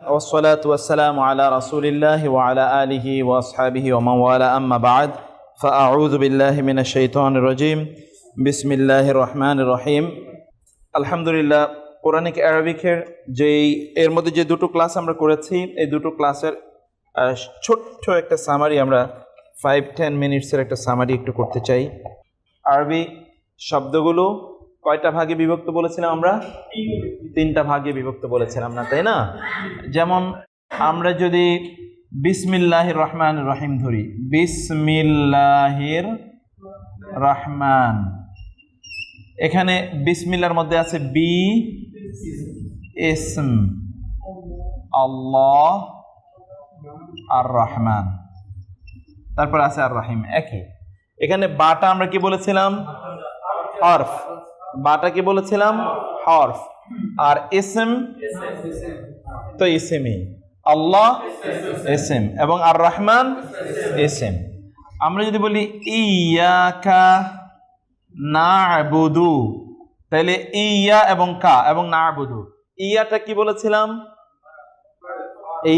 والصلاة والسلام على رسول الله وعلى آله وأصحابه ومن والاه أما بعد فأعوذ بالله من الشيطان الرجيم بسم الله الرحمن الرحيم الحمد لله Quranic আরবিকের এর মধ্যে যে দুটো ক্লাস আমরা করেছি এই দুটো ক্লাসের ছোট্ট একটা সামারি আমরা 5-10 মিনিটসের একটা সামারি একটু করতে চাই। আরবি শব্দগুলো কয়টা ভাগে বিভক্ত বলেছিলাম আমরা? তিনটা ভাগে বিভক্ত বলেছিলাম না, তাই না? যেমন আমরা যদি বিসমিল্লাহির রহমানির রহিম ধরি, বিসমিল্লাহির রহমান, এখানে বিসমিল্লাহর মধ্যে আছে বি ইসম আল্লাহ আর রহমান, তারপর আছে আর রহিম একই। এখানে বাটা আমরা কি বলেছিলাম? হরফ। বাটা কি বলেছিলাম? হরফ। আর ইসম তো ইসেমই, আল্লাহ ইসম এবং আর রহমান ইসম। আমরা যদি বলি ইয়াকা না'বুদু, তাহলে ইয়া এবং কা এবং না'বুদু, ইয়াটা কি বলেছিলাম?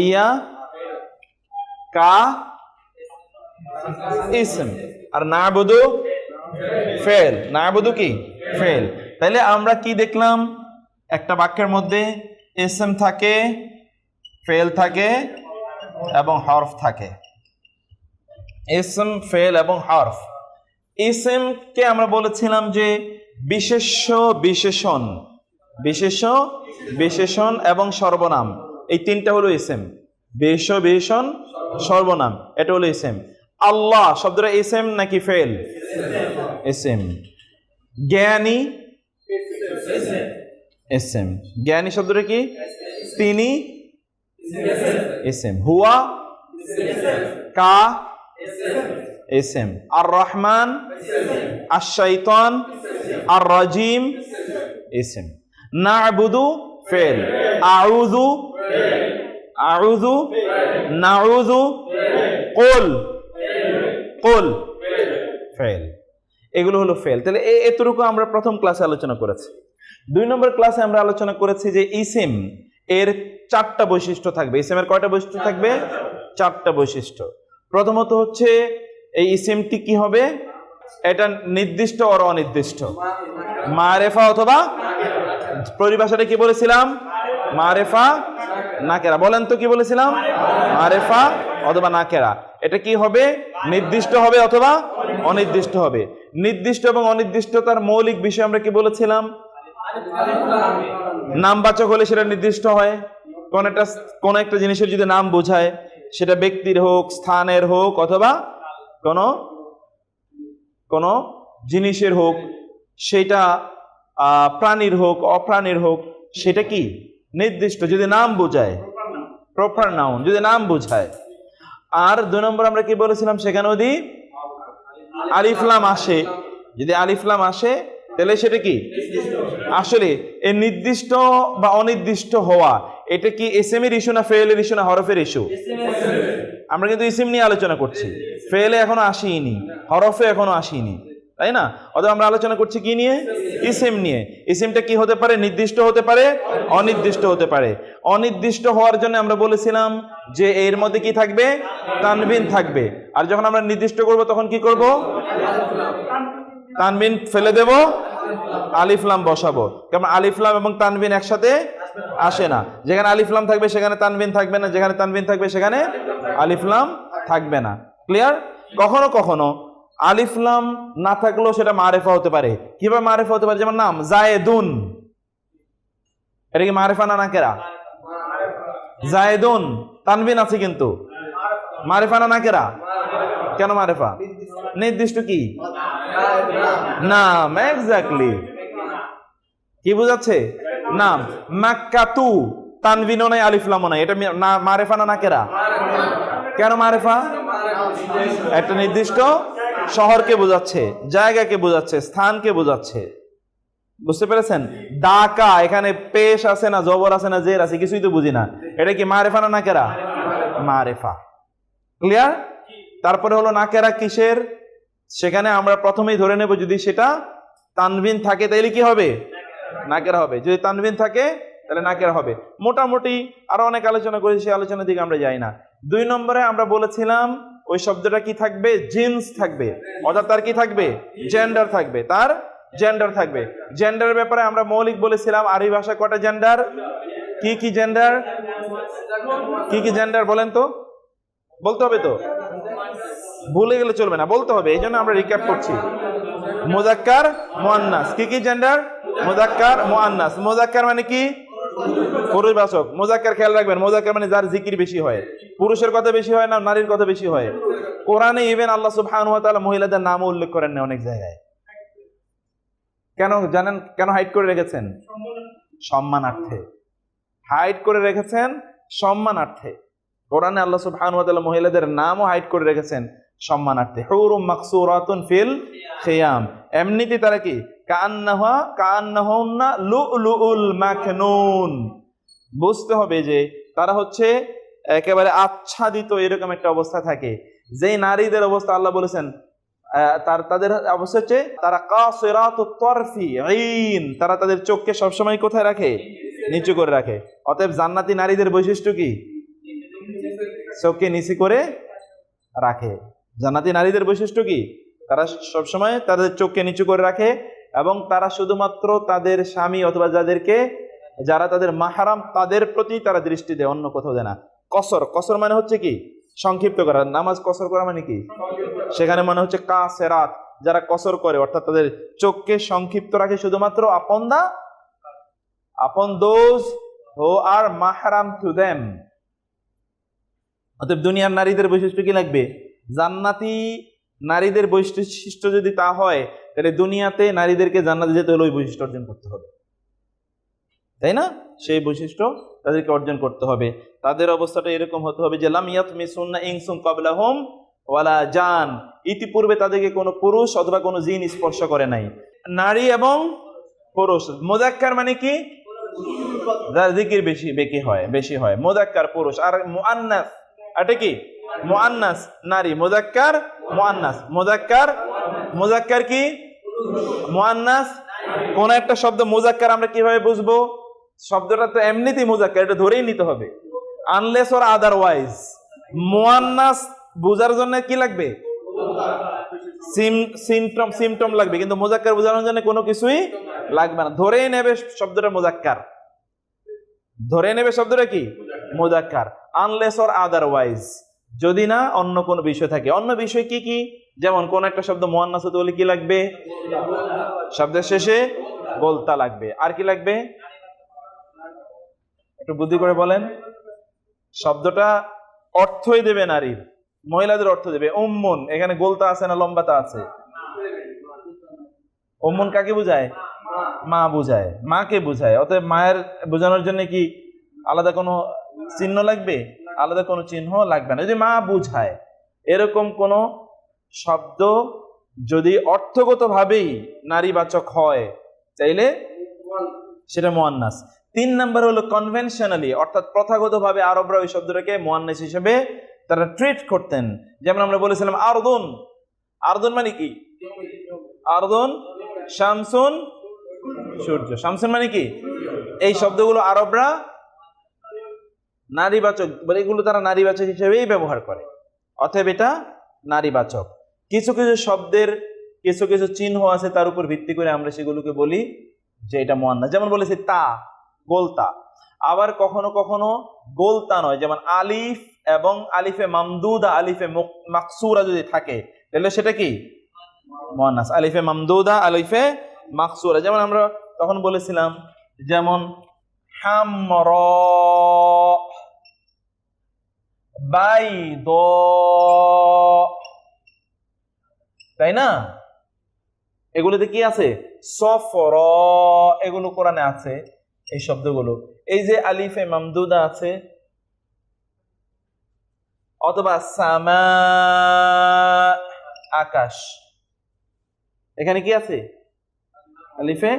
ইয়া কা ইসম আর না'বুদু ফেল। না'বুদু কি? ফেল। তাহলে আমরা কি দেখলাম? একটা বাক্যের মধ্যে ইসম থাকে, ফেল থাকে এবং হরফ থাকে। ইসম, ফেল এবং হরফ। ইসমকে আমরা বলেছিলাম যে বিশেষ্য বিশেষণ, বিশেষ্য বিশেষণ এবং সর্বনাম, এই তিনটা হলো ইসম। বিশেষ্য বিশেষণ সর্বনাম, এটা হলো ইসম। আল্লাহ শব্দটা ইসম নাকি ফেল? ইসম। জ্ঞানী ইসম। জ্ঞানী শব্দটা কি? তিনি ইসম। হুয়া কা ইসম। আর রহমান, আর শাইতান, আর রাজিম ইসম। না'বুদু ফেল, আউযু আউযু, নাউযু, কুল কুল ফেল, এগুলো হলো ফেল। তাহলে এতটুকু আমরা প্রথম ক্লাসে আলোচনা করেছি। 2 নম্বর ক্লাসে আমরা আলোচনা করেছি যে ইসিম এর 4টা বৈশিষ্ট্য থাকবে। ইসিমের কয়টা বৈশিষ্ট্য থাকবে? 4টা বৈশিষ্ট্য। প্রথমত হচ্ছে এই ইসিমটি কি হবে? এটা নির্দিষ্ট আর অনির্দিষ্ট, মারেফা অথবা, পরিভাষাটা কি বলেছিলাম? মারেফা নাকেরা। বলেন তো কি বলেছিলাম? মারেফা অথবা নাকেরা। এটা কি হবে? নির্দিষ্ট হবে অথবা অনির্দিষ্ট হবে। নির্দিষ্ট এবং অনির্দিষ্টতার মৌলিক বিষয় আমরা কি বলেছিলাম? নামবাচক হলে সেটা নির্দিষ্ট হয়। কোন একটা জিনিসের যদি নাম বোঝায়, সেটা ব্যক্তির হোক, স্থানের হোক অথবা কোন জিনিসের হোক, সেটা প্রাণীর হোক অপ্রাণীর হোক, সেটা কি নির্দিষ্ট যদি নাম বোঝায়, প্রপার নাউন যদি নাম বোঝায়। আর 2 নম্বর আমরা কি বলেছিলাম? সেখানে যদি আলিফ লাম আসে, যদি আলিফ লাম আসে তাহলে সেটা কি? আসলে এই নির্দিষ্ট বা অনির্দিষ্ট হওয়া, এটা কি ইসমের ইস্যু না ফেলের ইস্যু না হরফের ইস্যু? আমরা কিন্তু ইসম নিয়ে আলোচনা করছি, ফেলে এখনো আসিনি, হরফে এখনো আসিনি, তাই না? অথবা আমরা আলোচনা করছি কি নিয়ে? ইসম নিয়ে। ইসমটা কি হতে পারে? নির্দিষ্ট হতে পারে, অনির্দিষ্ট হতে পারে। অনির্দিষ্ট হওয়ার জন্য আমরা বলেছিলাম যে এর মধ্যে কি থাকবে? তানবিন থাকবে। আর যখন আমরা নির্দিষ্ট করব তখন কি করব? তানবিন ফেলে দেব, আলিফ লাম বসাবো। কারণ আলিফ লাম এবং তানবিন একসাথে আসে না। যেখানে আলিফ লাম থাকবে সেখানে তানবিন থাকবে না, যেখানে তানবিন থাকবে সেখানে আলিফ লাম থাকবে না। ক্লিয়ার? কখনো কখনো আলিফ লাম না থাকলেও সেটা মারেফা হতে পারে। কিভাবে মারেফা হতে পারে? যেমন নাম জায়েদুন, এটা কি মারেফা না নাকেরা? জায়েদুন তানবিন আছে কিন্তু মারেফা না নাকেরা? কেন মারেফা? নির্দিষ্ট কি? নাম। এক্স্যাক্টলি। কি বোঝাচ্ছে? নাম। মাক্কাতু তানবিনও নাই আলিফ লামও নাই, এটা মারেফা না নাকেরা? কেন মারেফা? একটা নির্দিষ্ট শহরকে বোঝাচ্ছে, জায়গাকে বোঝাচ্ছে, স্থানকে বোঝাচ্ছে। বুঝতে পেরেছেন? ডাকা, এখানে পেশ আছে না, জবর আছে না, জের আছে, কিছুই তো বুঝি না, এটা কি মারেফা না নাকেরা? মারেফা। ক্লিয়ার? তারপরে হলো নাকেরা কিসের? সেখানে আমরা প্রথমেই ধরে নেব যদি সেটা তানবিন থাকে তাহলে কি হবে? নাকেরা হবে। যদি তানবিন থাকে তাহলে নাকেরা হবে। মোটামুটি আরো অনেক আলোচনা করেছি, সেই আলোচনার দিকে আমরা যাই না। 2 নম্বরে আমরা বলেছিলাম ওই শব্দটা কি থাকবে? জিন্স থাকবে, অর্থাৎ তার কি থাকবে? জেন্ডার থাকবে, তার জেন্ডার থাকবে। জেন্ডারের ব্যাপারে আমরা মৌলিক বলেছিলাম আরবি ভাষা কটা জেন্ডার, কি কি জেন্ডার, কি কি জেন্ডার বলেন তো, বলতে হবে তো, ভুলে গেলে চলবে না, বলতে হবে, এই জন্য আমরা রিক্যাপ করছি। মুযাক্কার, মুআন্নাস, কি কি জেন্ডার? মুযাক্কার, মুআন্নাস। মুযাক্কার মানে কি? পুরুষবাচক। মুযাক্কার খেয়াল রাখবেন, মুযাক্কার মানে যার জিকির বেশি হয়। পুরুষের কথা বেশি হয় না, নারীর কথা বেশি হয়। কোরআনে ইভেন আল্লাহ সুবহানাহু ওয়া তাআলা মহিলাদের নামও উল্লেখ করেন না অনেক জায়গায়। কেন জানেন? কেন হাইড করে রেখেছেন? সম্মানার্থে হাইড করে রেখেছেন, সম্মানার্থে। কোরআনে আল্লাহ সুবহানাহু ওয়া তাআলা মহিলাদের নামও হাইড করে রেখেছেন সম্মানার্থে। হুরুম মাকসুরাতুন ফিল খিয়াম, এমনিতে তারা কি? কাআন্নাহুন্না লুলুউল মাকনুন। বুঝতে হবে যে তারা হচ্ছে একেবারে আচ্ছাদিত, এরকম একটা অবস্থা থাকে। যেই নারীদের অবস্থা আল্লাহ বলেছেন, তাদের অবস্থা হচ্ছে তারা কাসিরাতুত তারফি আইন, তারা তাদের চোখকে সবসময় কোথায় রাখে? নিচু করে রাখে। অতএব জান্নাতি নারীদের বৈশিষ্ট্য কি? চোখকে নিচু করে রাখে। জান্নাতি নারীদের বৈশিষ্ট্য কি? তারা সবসময় তাদের চোখকে নিচু করে রাখে এবং তারা শুধুমাত্র তাদের স্বামী অথবা যারা তাদের মাহরাম তাদের প্রতি তারা দৃষ্টি দেয়, অন্য কোথাও দেয় না। কসর, কসর মানে হচ্ছে কি? সংক্ষিপ্ত করা। নামাজ কসর করা মানে কি? সেখানে মানে হচ্ছে কাসেরাত, যারা কসর করে, অর্থাৎ তাদের চোখকে সংক্ষিপ্ত রাখে শুধুমাত্র আপন দোজ হু আর মাহরাম টু দেম। অতএব দুনিয়ার নারীদের বৈশিষ্ট্য কি লাগবে? জান্নাতি নারীদের বৈশিষ্ট্য যদি তা হয়, তাহলে দুনিয়াতে নারীদেরকে জান্নাতে যেতে হলে ওই বৈশিষ্ট্য অর্জন করতে হবে, তাই না? সেই বৈশিষ্ট্য তাদেরকে অর্জন করতে হবে। তাদের অবস্থাটা এরকম হতে হবে যে লাম ইয়াতমিসুন্না ইনসুন ক্বাবলাহুম ওয়ালা জান, ইতিপূর্বে তাদেরকে কোনো পুরুষ অথবা কোনো জিন স্পর্শ করে নাই। নারী এবং পুরুষ। মুযাক্কার মানে কি? যার জিকির বেশি হয়, মুযাক্কার পুরুষ। আর মুআন্নাস, এটা কি? মুআন্নাস নারী, মুযাক্কার মুআন্নাস। মুযাক্কার কি? মুআন্নাস। কোন একটা শব্দ মুযাক্কার আমরা কিভাবে বুঝবো? শব্দটা তো এমনিতেই মুযাক্কার, এটা ধরেই নিতে হবে, আনলেস অর আদারওয়াইজ। মুআন্নাস বোঝার জন্য কি লাগবে? সিমটম লাগবে, কিন্তু মুযাক্কার বোঝানোর জন্য কোনো কিছুই লাগবে না। ধরেই নেবে শব্দটা মুযাক্কার, ধরে নেবে শব্দটা কি? মুযাক্কার, আনলেস অর আদারওয়াইজ, যদি না অন্য কোনো বিষয় থাকে। অন্য বিষয় কি কি? যেমন কোন একটা শব্দ মুআন্নাস হতে হলে কি লাগবে? শব্দের শেষে গোলতা লাগবে। আর কি লাগবে? একটু বুদ্ধি করে বলেন। শব্দটা অর্থই দেবে নারীর, মহিলাদের অর্থ দেবে। উম্মুন, এখানে গোলতা আছে না লম্বাতা আছে? উম্মুন কাকে বোঝায়? মা বোঝায়, মাকে বোঝায়। অতএব মায়ের বোঝানোর জন্য কি আলাদা কোনো চিহ্ন লাগবে? আলাদা কোনো চিহ্ন লাগবে না। যদি মা বোঝায় এরকম কোন শব্দ যদি অর্থগতভাবেই নারীবাচক হয়, চাইলে সেটা মুআন্নাস। 3 নাম্বার হলো কনভেনশনালি, অর্থাৎ প্রথাগতভাবে আরবরা ওই শব্দটাকে মুআন্নাস হিসেবে তারা ট্রিট করতেন। যেমন আমরা বলেছিলাম আরদুন। আরদুন মানে কি? আরদুন, শামসুন, সূর্য। শামসুন মানে কি? এই শব্দগুলো আরবরা নারীবাচক বলে, এগুলো তারা নারীবাচক হিসেবেই ব্যবহার করে। অতএব এটা নারীবাচক। কিছু কিছু শব্দের কিছু কিছু চিহ্ন আছে, তার উপর ভিত্তি করে আমরা সেগুলোকে বলি যে এটা মুআন্নাস। যেমন বলেছি তা, গোলতা। আবার কখনো কখনো গোলতা নয়, যেমন আলিফ এবং আলিফে মামদুদা, আলিফে মাকসুরা যদি থাকে তাহলে সেটা কি? মুআন্নাস। আলিফে মামদুদা, আলিফে মাকসুরা। যেমন আমরা তখন বলেছিলাম, যেমন হামরা, বাইদা, তাই না? এগুলোতে কি আছে? সফরা, এগুলো কোরআনে আছে এই শব্দগুলো। এই যে আলিফে মামদুদা আছে, অথবা সামা, আকাশ, এখানে কি আছে? আলিফে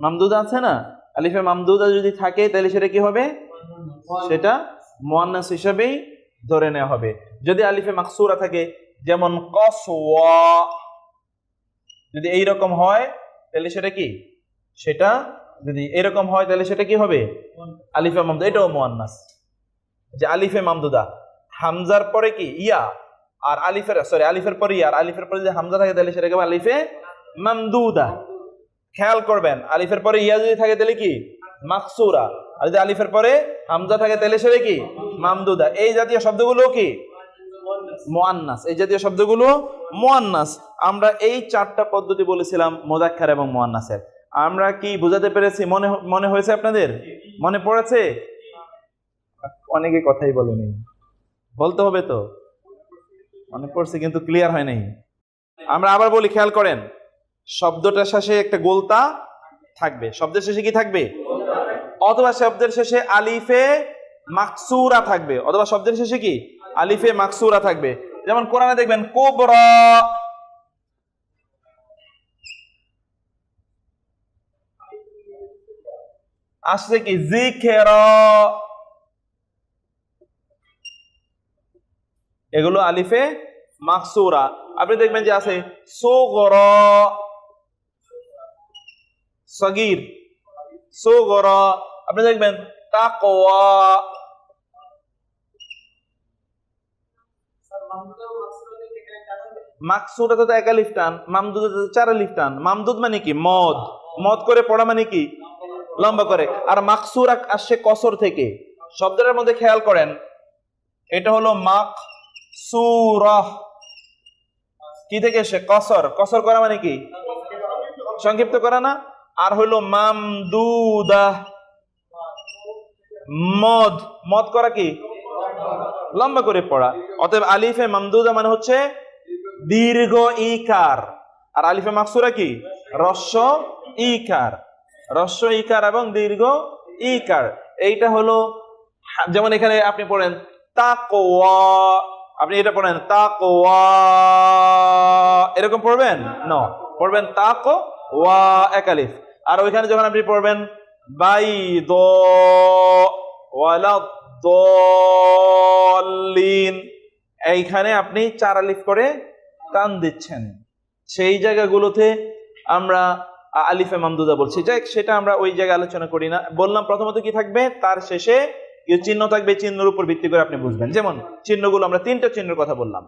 মামদুদা আছে না? আলিফে মামদুদা যদি থাকে তাহলে সেটা কি হবে? সেটা মুআন্নাস হিসেবেই ধরে নেওয়া হবে। যদি আলিফে মাকসুরা থাকে, যেমন কসওয়া, যদি এইরকম হয় তাহলে সেটা কি? সেটা যদি এরকম হয় তাহলে সেটা কি হবে? আলিফে মামদুদা, এটাও মুয়ান্নাস। যে আলিফে মামদুদা, হামজার পরে কি ইয়া, আর আলিফের পরে ইয়া, আর আলিফের পরে যদি হামজা থাকে তাহলে সেটাকে আলিফে মামদুদা। খেয়াল করবেন, আলিফের পরে ইয়া যদি থাকে তাহলে কি? মাকসুরা। আর যদি আলিফের পরে হামজা থাকে তাহলে সেটা কি? মামদুদা। এই জাতীয় শব্দগুলো কি? মুয়ান্নাস। এই জাতীয় শব্দগুলো মুয়ান্নাস। আমরা এই 4টা পদ্ধতি বলেছিলাম মুযাক্কার এবং মুয়ান্নাসের। আমরা কি বুঝাতে পেরেছি? মনে হয়েছে আপনাদের? মনে পড়েছে? অনেকে কথাই বলেনি, বলতে হবে তো। মনে পড়ছে কিন্তু ক্লিয়ার হয় নাই। আমরা আবার বলি, খেয়াল করেন, শব্দটার শেষে একটা গোলতা থাকবে। শব্দের শেষে কি থাকবে? অথবা শব্দের শেষে আলিফে মাকসুরা থাকবে, অথবা শব্দের শেষে কি? আলিফে মাকসুরা থাকবে। যেমন কোরআনে দেখবেন কুবরা, আসছে কি? যিকরা, এগুলো আলিফে মাকসুরা। আপনি দেখবেন যে আছে সুগরা, সগীর, সুগরা। আপনি দেখবেন তাকওয়া। মাকসুরা তো 1 আলিফ টান, মামদুদ 4 আলিফ টান। মামদুদ মানে কি? মদ। মদ করে পড়া মানে কি? লম্বা করে। আর মাকসুরা আসছে কসর থেকে। শব্দের মধ্যে খেয়াল করেন, এটা হলো মাকসুরা, কি থেকে এসে? কসর। কসর করা মানে কি? সংক্ষিপ্ত করা না? আর হলো মামদুদা, মদ। মদ করা কি? লম্বা করে পড়া। অতএব আলিফে মামদুদা মানে হচ্ছে দীর্ঘ ইকার, আর আলিফে মাকসুরা কি? হ্রস্ব ইকার। হ্রস্ব ইকার এবং দীর্ঘ ইকার। এইটা হলো, যেমন এখানে আপনি পড়েন তাকওয়া, আপনি এটা পড়েন তাকওয়া, এরকম পড়বেন না, পড়বেন তাকওয়া 1 আলিফ। আর ওইখানে যখন আপনি পড়বেন বাইদ ওয়ালাদ-দাল্লিন, এইখানে আপনি 4 আলিফ করে টান দিচ্ছেন। সেই জায়গাগুলোতে আমরা আলিফে মামদুদা বলছি। যাই, সেটা আমরা ওই জায়গায় আলোচনা করি না। বললাম প্রথমত কি থাকবে? তার শেষে চিহ্ন থাকবে। চিহ্নের উপর ভিত্তি করে আপনি বুঝবেন। যেমন চিহ্নগুলো, আমরা 3টা চিহ্নের কথা বললাম।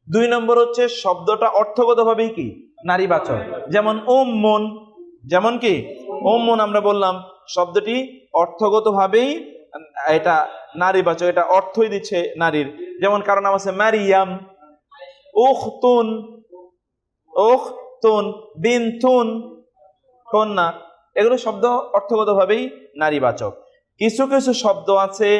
2 নম্বর হচ্ছে শব্দটা অর্থগতভাবেই কি? নারীবাচক। যেমন উম্মুন, যেমন কি? উম্মুন আমরা বললাম শব্দটি অর্থগতভাবেই এটা নারীবাচক, এটা অর্থই দিচ্ছে নারীর। যেমন কারণ নাম আছে মারিয়াম, উখতুন, উখতুন, বিনতুন, কন্যা। এগুলো শব্দ অর্থগতভাবেই নারীবাচক। কিছু কিছু শব্দ আছে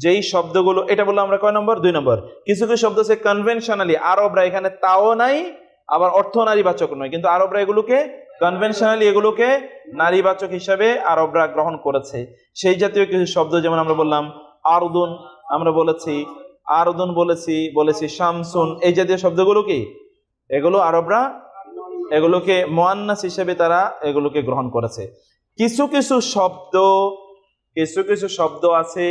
যেই শব্দগুলো, এটা বললাম আমরা কয় নম্বর? 2 নম্বর। কিছু কিছু শব্দ আছে কনভেনশনালি, আরবরা এখানে তাও নাই, আবার অর্থ নারীবাচক নয়, কিন্তু আরবরা এগুলোকে কনভেনশনালি, এগুলোকে নারীবাচক হিসাবে আরবরা গ্রহণ করেছে। সেই জাতীয় কিছু শব্দ, যেমন আমরা বললাম আরদুন, আমরা বলেছি আরদুন, বলেছি শামসুন। এই জাতীয় শব্দগুলো কি? এগুলো আরবরা এগুলোকে মুয়ান্নাস হিসেবে তারা এগুলোকে গ্রহণ করেছে। কিছু কিছু শব্দ আছে,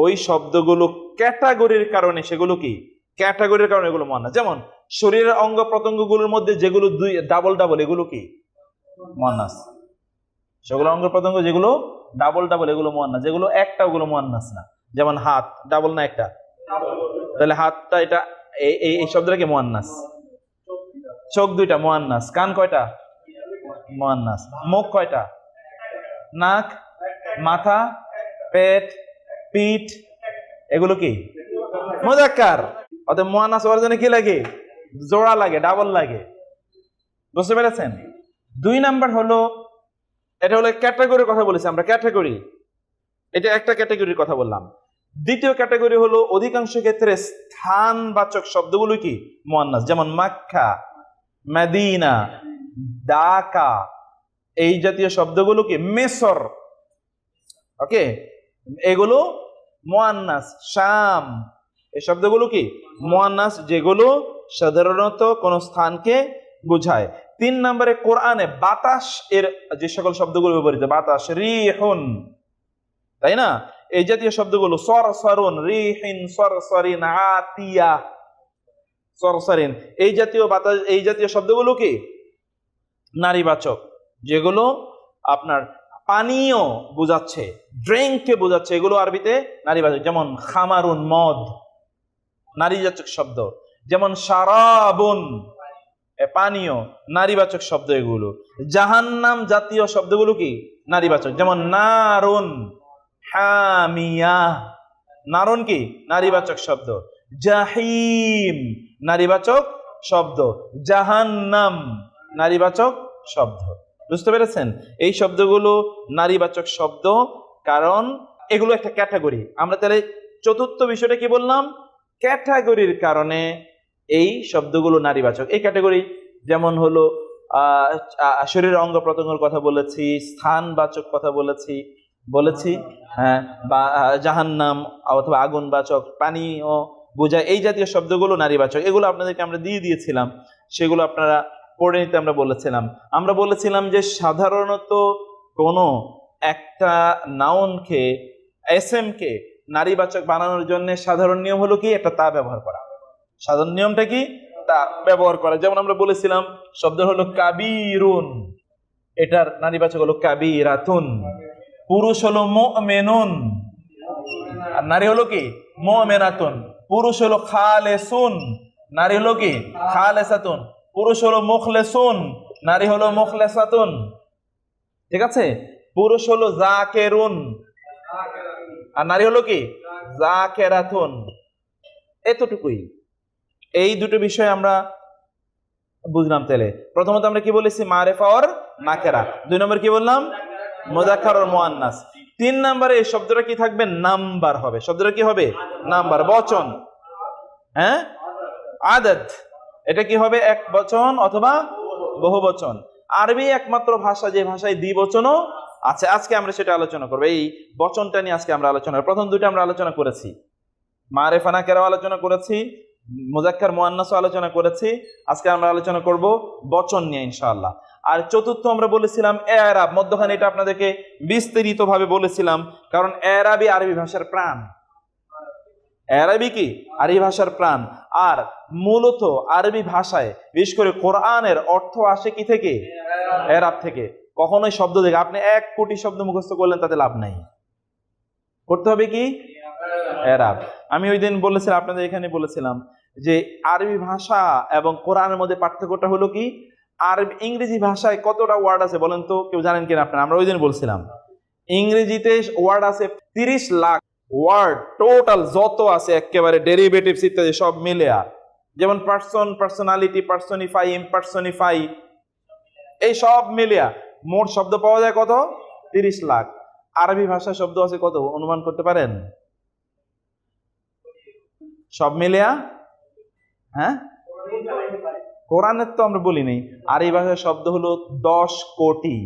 ওই শব্দগুলো ক্যাটাগরির কারণে সেগুলো কি? ক্যাটাগরির কারণে এগুলো মুয়ান্নাস। যেমন শরীরের অঙ্গ প্রত্যঙ্গগুলোর মধ্যে যেগুলো ডাবল, এগুলো কি? মুয়ান্নাস। সেগুলো অঙ্গ প্রত্যঙ্গ যেগুলো ডাবল, এগুলো মুয়ান্নাস। যেগুলো একটা, ওগুলো মুয়ান্নাস না। যেমন হাত, ডাবল না একটা? তাহলে হাতটা, এটা এই শব্দটা কি? মুয়ান্নাস। চোখ 2টা, মুয়ান্নাস। কান কয়টা? মুয়ান্নাস। মুখ কয়টা? নাক, মাথা, পেট, পিঠ, এগুলো কি? মুযাক্কার। অতএব মুয়ান্নাস হওয়ার জন্য কি লাগে? জোড়া লাগে, ডাবল লাগে। বুঝতে পেরেছেন? 2 নাম্বার হলো, এটা হলো ক্যাটাগরির কথা বলেছি আমরা, ক্যাটাগরি। এটা একটা ক্যাটাগরির কথা বললাম। দ্বিতীয় ক্যাটাগরি হলো অধিকাংশ ক্ষেত্রে স্থানবাচক শব্দগুলো কি? মুয়ান্নাস। যেমন মক্কা, মদিনা, ঢাকা, এই জাতীয় শব্দগুলো কি? মিসর, ওকে, এগুলো মুয়ান্নাস। শাম, এই শব্দগুলো কি? মুয়ান্নাস, যেগুলো সাধারণত কোন স্থানকে বোঝায়। 3 নম্বরে কোরআনে বাতাস এর যে সকল শব্দগুলো ব্যবহৃত, বাতাস, রিহুন, তাই না? এই জাতীয় শব্দগুলো সরসরুন, রিহিন, সরসরিন, আতিয়া, সরসরিন, এই জাতীয় বাতাস, এই জাতীয় শব্দগুলো কি? নারীবাচক, যেগুলো আপনার পানীয় বোঝাচ্ছে, ড্রিঙ্ককে বোঝাচ্ছে, এগুলো আরবিতে নারীবাচক। যেমন খামারুন, মদ, নারীবাচক শব্দ। যেমন শারাবুন, পানীয়, নারীবাচক শব্দ এগুলো। জাহান্নাম জাতীয় শব্দগুলো কি নারীবাচক। যেমন নারুন হামিয়া, নারুন কি নারীবাচক শব্দ। জাহিম নারীবাচক শব্দ। জাহান্নাম নারীবাচক শব্দ। বুঝতে পেরেছেন? এই শব্দগুলো নারীবাচক শব্দ, কারণ এগুলো একটা ক্যাটাগরি। আমরা তাহলে চতুর্থ বিষয়টা কি বললাম? ক্যাটাগরির কারণে এই শব্দগুলো নারীবাচক। এই ক্যাটাগরি যেমন হলো শরীরের অঙ্গ প্রত্যঙ্গের কথা বলেছি, স্থানবাচক কথা বলেছি, হ্যাঁ, বা জাহান্নাম অথবা আগুনবাচক, পানীয় বোঝায়, এই জাতীয় শব্দগুলো নারীবাচক। এগুলো আপনাদেরকে আমরা দিয়েছিলাম, সেগুলো আপনারা পড়ে নিতে আমরা বলেছিলাম যে সাধারণত কোনো একটা নাউনকে, এসএম কে নারীবাচক বানানোর জন্য সাধারণ নিয়ম হলো কি, একটা তা ব্যবহার করা। সাধারণ নিয়মটা কি? তা ব্যবহার করা। যেমন আমরা বলেছিলাম শব্দ হলো কাবীরুন, এটার নারীবাচক হলো কাবীরাতুন। পুরুষ হলো মুমিনুন, আর নারী হলো কি মুমিনাতুন। পুরুষ হলো খালেসুন, নারী হলো কি খালেসাতুন। পুরুষ হলো মুখলেসুন, নারী হলো মুখলেসাতুন। ঠিক আছে? পুরুষ হলো জাকেরুন, আর নারী হলো কি জাকেরাতুন। এতটুকুই। এই দুটো বিষয় আমরা বুঝলাম। তাহলে প্রথমত আমরা কি বলেছি? মারেফা আর নাকেরা। 2 নম্বর কি বললাম? মুযাক্কার আর মুআন্নাস। 3 নম্বরে এই শব্দটা কি থাকবে? নাম্বার হবে। শব্দটা কি হবে? নাম্বার, বচন। হ্যাঁ, আদদ। এটা কি হবে? এক বচন অথবা বহু বচন। আরবি একমাত্র ভাষা যে ভাষায় দ্বিবচনও আছে। আজকে আমরা সেটা আলোচনা করবো। এই বচনটা নিয়ে আজকে আমরা আলোচনা করব। প্রথম দুটো আমরা আলোচনা করেছি, মারেফা নাকেরাও আলোচনা করেছি, মুযাক্কার মুআন্নাসও আলোচনা করেছি। আজকে আমরা আলোচনা করব বচন নিয়ে ইনশাআল্লাহ। আর চতুর্থ আমরা বলেছিলাম এরাব। মধ্যখানে এটা আপনাদেরকে বিস্তারিত ভাবে বলেছিলাম, কারণ এরাবই আরবি ভাষার প্রাণ। আরবি কি আরবি ভাষার প্রাণ। আর মূলত আরবি ভাষায় বিশেষ করে কোরআনের অর্থ আসে কি থেকে? এরাব থেকে। কখনোই শব্দ থেকে আপনি 1 কোটি শব্দ মুখস্থ করলেন, তাতে লাভ নাই। করতে হবে কি? এরাব। আমি ওই দিন বলেছিলাম, আপনাদের এখানে বলেছিলাম যে আরবি ভাষা এবং কোরআনের মধ্যে পার্থক্যটা হলো কি? আরবি, ইংরেজি ভাষায় কতটা ওয়ার্ড আছে বলেন তো? কেউ জানেন কিনা আপনারা? আমরা ওই দিন বলছিলাম ইংরেজিতে ওয়ার্ড আছে 30 লাখ ওয়ার্ড টোটাল, যত আছে একেবারে ডেরিভেটিভস ইত্যাদি সব মিলে। যেমন পার্সন, পার্সোনালিটি, পার্সোনিফাই, ইমপার্সোনিফাই, এই সব মিলিয়া মোট শব্দ পাওয়া যায় কত? 30 লাখ। আরবি ভাষায় শব্দ আছে কত অনুমান করতে পারেন? সব মিলিয়া? হ্যাঁ, কোরআনের তো আমরা বলি নাই। আরবি ভাষার শব্দ হলো 10 কোটি।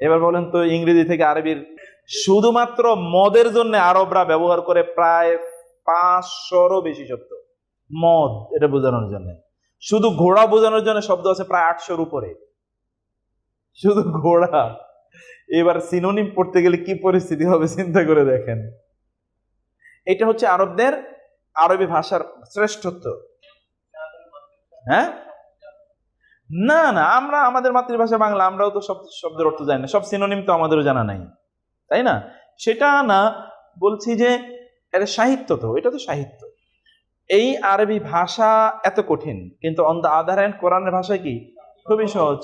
এবার বলেন তো, ইংরেজি থেকে আরবির শুধুমাত্র মদের জন্য আরবরা ব্যবহার করে প্রায় 500-এরও বেশি শব্দ। মদ এটা বোঝানোর জন্য, শুধু ঘোড়া বোঝানোর জন্য শব্দ আছে প্রায় 800-এর উপরে, শুধু ঘোড়া। এবার সিনোনিম পড়তে গেলে কি পরিস্থিতি হবে চিন্তা করে দেখেন। এটা হচ্ছে আরবদের আরবি ভাষার শ্রেষ্ঠত্ব। হ্যাঁ, না না, আমরা আমাদের মাতৃভাষা বাংলা, আমরাও তো সব শব্দের অর্থ জানি না, সব সিনোনিম তো আমাদেরও জানা নাই, তাই না? সেটা না, বলছি যে এটা সাহিত্য, তো এটা তো সাহিত্য। এই আরবি ভাষা এত কঠিন, কিন্তু অন দ্য আদার হ্যান্ড কোরআনের ভাষা কি খুবই সহজ।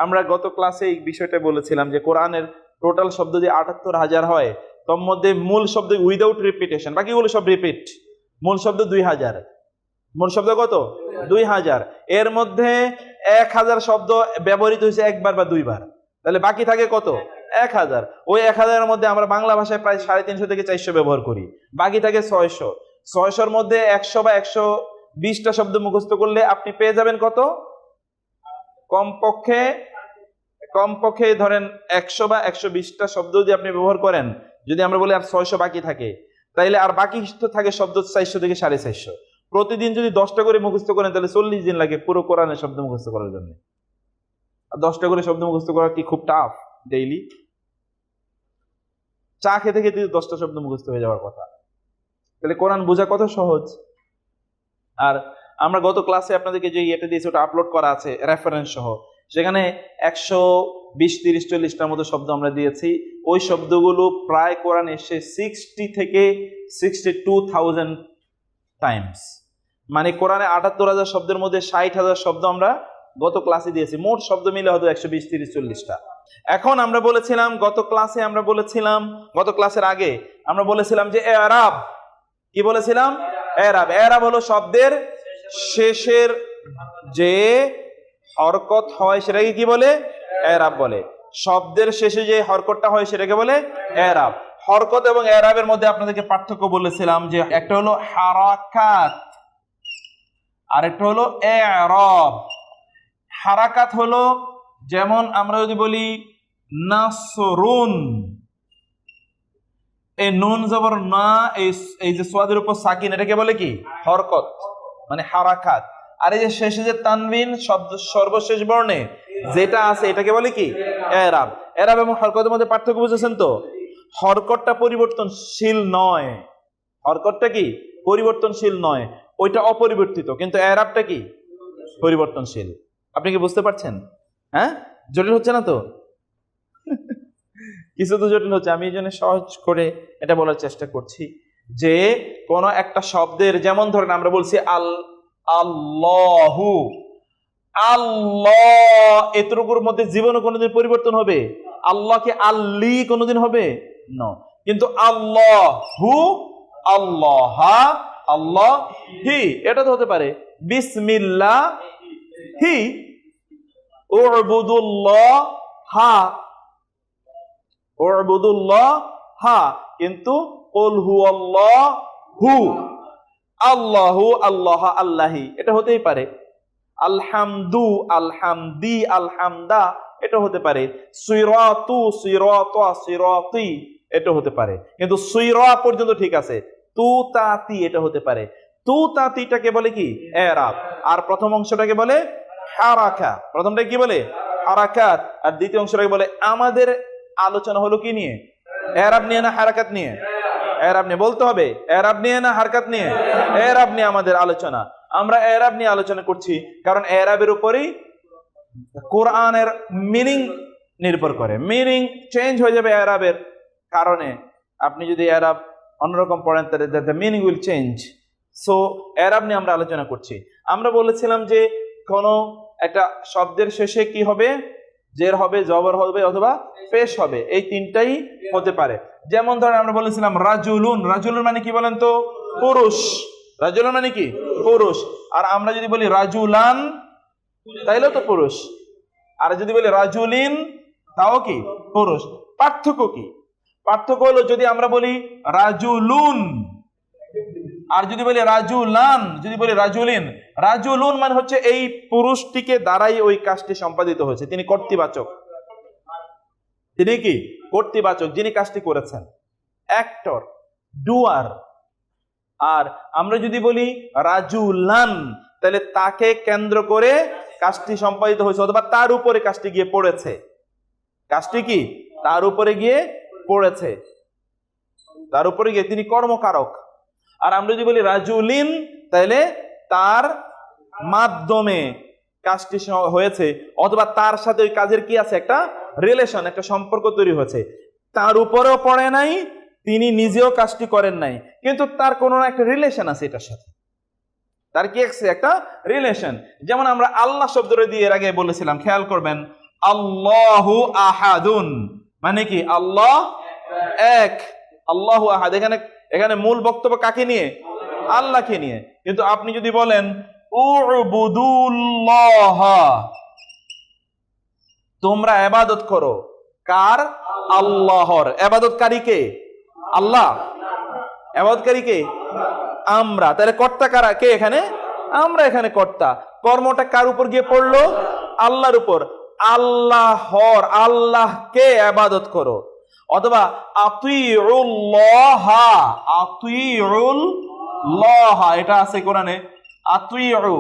আমরা গত ক্লাসে এই বিষয়টা বলেছিলাম যে কোরআনের টোটাল শব্দ যে ৭৮,০০০ হয়, তোর মধ্যে মূল শব্দ উইদাউট রিপিটেশন, বাকিগুলো সব রিপিট। মূল শব্দ ২০০০। মূল শব্দ কত? ২০০০। এর মধ্যে ১০০০ শব্দ ব্যবহৃত হয়েছে একবার বা দুইবার, তাহলে বাকি থাকে কত? ১০০০। ওই ১০০০-এর মধ্যে আমরা বাংলা ভাষায় প্রায় ৩৫০ থেকে ৪০০ ব্যবহার করি, বাকি থাকে ৬০০। ৬০০-র মধ্যে ১০০ বা ১২০টা শব্দ মুখস্থ করলে আপনি পেয়ে যাবেন কত? কমপক্ষে ধরেন ১০০ বা ১২০টা শব্দ যদি আপনি ব্যবহার করেন, যদি আমরা বলি আর ৬০০ বাকি থাকে, তাইলে আর বাকি তো থাকে শব্দ ৪০০ থেকে ৪৫০। প্রতিদিন যদি ১০টা করে মুখস্থ করেন, তাহলে ৪০ দিন লাগে পুরো কোরআনের শব্দ মুখস্থ করার জন্য। আর 10টা করে শব্দ মুখস্থ করা কি খুব টাফ? ডেইলি চা খেতে খেতে 10টা শব্দ মুখস্থ হয়ে যাওয়ার কথা, তাহলে কোরআন বোঝা কত সহজ। আর আমরা গত ক্লাসে আপনাদেরকে যে এটা দিয়েছি ওটা আপলোড করা আছে রেফারেন্স সহ, সেখানে 120-30-40টার মতো শব্দ আমরা দিয়েছি। ওই শব্দগুলো প্রায় কোরআনে এসে 60 থেকে 62,000 টাইমস, মানে কোরআনে 78,000 শব্দের মধ্যে 60,000 শব্দ আমরা গত ক্লাসে দিয়েছি। মোট শব্দ মিলে হয়তো 120-30-40টা। এখন আমরা বলেছিলাম গত ক্লাসের আগে আমরা বলেছিলাম যে এরাব, কি বলেছিলাম? এরাব হলো শব্দের শেষের যে হরকত হয় সেটাকে কি বলে? এরাব বলে। শব্দের শেষে যে হরকতটা হয় সেটাকে বলে এরাব। হরকত এবং এরাবের মধ্যে আপনাদেরকে পার্থক্য বলেছিলাম যে একটা হলো হারাকাত আর একটা হলো এরাব। হারাকাত হলো যেমন আমরা যদি বলি নাসরুন, এই নুন জবর না, এই যে সোয়াদের উপর সাকিন, এটাকে বলে কি? হরকত, মানে হারাকাত। আর এই যে শেষে যে তানবিন শব্দ সর্বশেষ বর্ণে যেটা আছে এটাকে বলে কি? এরাব। এরাব এবং হরকতের মধ্যে পার্থক্য বুঝেছেন তো? হরকতটা পরিবর্তনশীল নয়, হরকতটা কি? পরিবর্তনশীল নয়, ওইটা অপরিবর্তিত, কিন্তু এরাবটা কি? পরিবর্তনশীল। আপনি কি বুঝতে পারছেন? হ্যাঁ, জটিল হচ্ছে না তো? কিছু তো জটিল হচ্ছে, আমি এই জন্য সহজ করে এটা বলার চেষ্টা করছি যে কোন একটা শব্দের, যেমন ধরেন আমরা বলছি আল্লাহু, আল্লাহ, এতটুকুর মধ্যে জীবনে কোনোদিন পরিবর্তন হবে? আল্লাহকে আল্লি কোনোদিন হবে না। কিন্তু আল্লাহু, আল্লাহা, আল্লাহ হি, এটা তো হতে পারে। বিসমিল্লাহ হি, উবুদুল্লাহ হা, উবুদুল্লাহ হা, কিন্তু কুল হুয়াল্লাহু, আল্লাহু, আল্লাহ, আল্লাহি, এটা হতেই পারে। আলহামদু, আলহামদি, আলহামদা, এটা হতে পারে। সিরাতু, সিরাতা, সিরাতি, এটা হতে পারে। কিন্তু সিরা পর্যন্ত ঠিক আছে। তু তাতি, এটা হতে পারে। তু তাতিটাকে বলে কি? এরাব। আর প্রথম অংশটাকে বলে হারাকা। প্রথমটা কি বলে? হারাকাত। আর দ্বিতীয় অংশটাকে বলে, আমাদের আলোচনা হলো কি নিয়ে? এরাব নিয়ে না হারাকাত নিয়ে? এরাব নিয়ে। বলতে হবে এরাব নিয়ে না হারকাত নিয়ে? এরাব নিয়ে আমাদের আলোচনা। আমরা এরাব নিয়ে আলোচনা করছি কারণ এরাবের উপরেই কোরআনের মিনিং নির্ভর করে। মিনিং চেঞ্জ হয়ে যাবে এরাবের কারণে। আপনি যদি এরাব অন্যরকম পড়েন তাহলে the meaning will change. So এরাব নিয়ে আমরা আলোচনা করছি। আমরা বলেছিলাম যে কোনো একটা শব্দের শেষে কি হবে? জের হবে, জবর হবে অথবা পেশ হবে, এই তিনটাই হতে পারে। যেমন ধরেন আমরা বলেছিলাম রাজুলুন, রাজুলুন মানে কি বলেন তো? পুরুষ। রাজুলুন মানে কি? পুরুষ। আর আমরা যদি বলি রাজুলান তাইলেও তো পুরুষ। আর যদি বলি রাজুলিন তাও কি? পুরুষ। পার্থক্য কি? পার্থক্য হলো যদি আমরা বলি রাজুলুন আর যদি বলি রাজুলান, যদি বলি রাজুলিন, রাজুলুন মানে হচ্ছে এই পুরুষটিকে দ্বারাই ওই কাজটি সম্পাদিত হয়েছে, তিনি কর্তৃবাচক। তিনি কি? কর্তৃবাচক, যিনি কাজটি করেছেন, অ্যাক্টর, ডুয়ার। আর আমরা যদি বলি রাজুলান তাহলে তাকে কেন্দ্র করে কাজটি সম্পাদিত হয়েছে অথবা তার উপরে কাজটি গিয়ে পড়েছে। কাজটি কি? তার উপরে গিয়ে পড়েছে, তার উপরে গিয়ে তিনি কর্মকারক। আর আমরা যদি বলি রাজুলিন তাহলে তার মাধ্যমে কাজটি হয়েছে অথবা তার সাথে ওই কাজের কি আছে? একটা রিলেশন, একটা সম্পর্ক তৈরি হয়েছে। তার উপরেও পড়ে নাই, তিনি নিজেও কাজটি করেন নাই, কিন্তু তার কোনো একটা রিলেশন আছে এটার সাথে। তার কি আছে? একটা রিলেশন। যেমন আমরা আল্লাহ শব্দটা দিয়ে এর আগে বলেছিলাম, খেয়াল করবেন, আল্লাহু আহাদুন মানে কি? আল্লাহ এক, আল্লাহু আহাদ। এখানে মূল বক্তব্য কাকে নিয়ে? আল্লাহকে নিয়ে। কিন্তু আপনি যদি বলেন উবুদুল্লাহ, তোমরা ইবাদত করো, কার? আল্লাহর। ইবাদতকারী কে? আল্লাহ। ইবাদতকারী কে? আমরা। তাহলে কর্তা কারা? কে এখানে? আমরা এখানে কর্তা। কর্মটা কার উপর গিয়ে পড়লো? আল্লাহর উপর। আল্লাহর, আল্লাহকে ইবাদত করো। অথবা আতিউল্লাহ, আতিউল্লাহ, এটা আছে কোরআনে। আতিউ,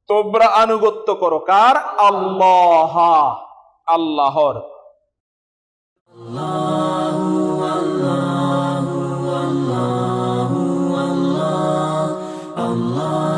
তোমরা আনুগত্য করো, কার? আল্লাহ, আল্লাহর। Allah